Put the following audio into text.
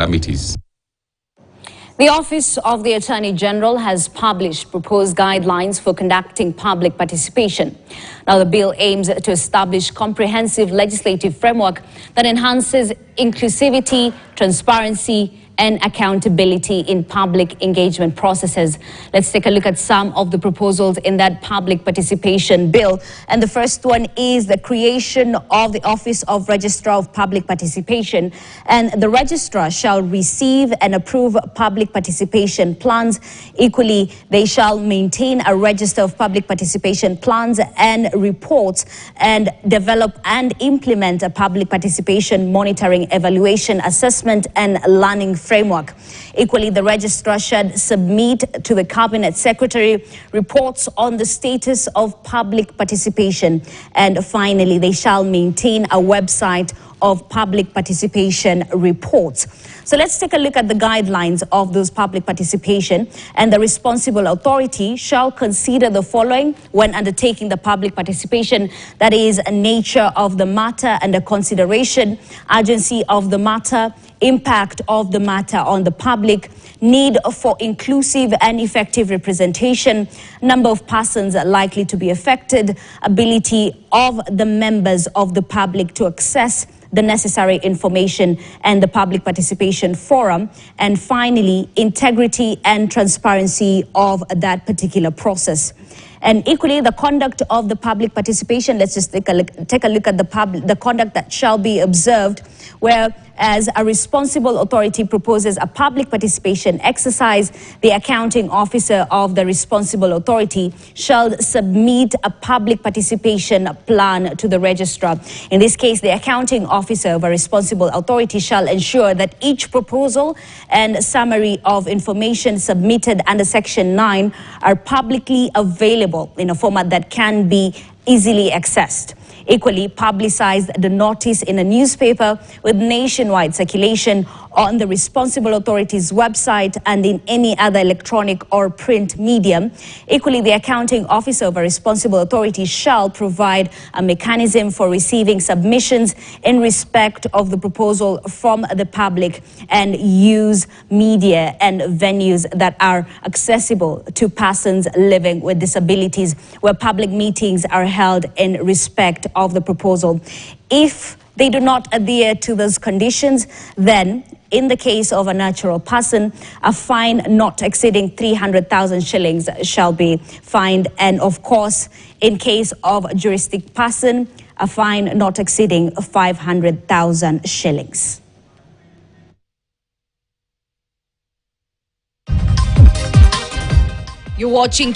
calamities. The Office of the Attorney General has published proposed guidelines for conducting public participation. Now, the bill aims to establish comprehensive legislative framework that enhances inclusivity, transparency, and accountability in public engagement processes. Let's take a look at some of the proposals in that public participation bill. And the first one is the creation of the Office of Registrar of Public Participation. And the registrar shall receive and approve public participation plans. Equally, they shall maintain a register of public participation plans and reports, and develop and implement a public participation monitoring, evaluation, assessment, and learning framework. Equally, the registrar should submit to the Cabinet Secretary reports on the status of public participation. And finally, they shall maintain a website of public participation reports. So let's take a look at the guidelines of those public participation. And the responsible authority shall consider the following when undertaking the public participation: that is, nature of the matter under consideration, urgency of the matter, impact of the matter on the public, need for inclusive and effective representation, number of persons likely to be affected, ability of the members of the public to access the necessary information and the public participation forum, and finally, integrity and transparency of that particular process. And equally, the conduct of the public participation, let's just take a look at the conduct that shall be observed, whereas a responsible authority proposes a public participation exercise, the accounting officer of the responsible authority shall submit a public participation plan to the registrar. In this case, the accounting officer of a responsible authority shall ensure that each proposal and summary of information submitted under Section 9 are publicly available in a format that can be easily accessed. Equally, publicize the notice in a newspaper with nationwide circulation on the responsible authority's website and in any other electronic or print medium. Equally, the accounting officer of a responsible authority shall provide a mechanism for receiving submissions in respect of the proposal from the public, and use media and venues that are accessible to persons living with disabilities where public meetings are held in respect of the proposal. If they do not adhere to those conditions, then in the case of a natural person, a fine not exceeding 300,000 shillings shall be fined. And of course, in case of a juristic person, a fine not exceeding 500,000 shillings. You're watching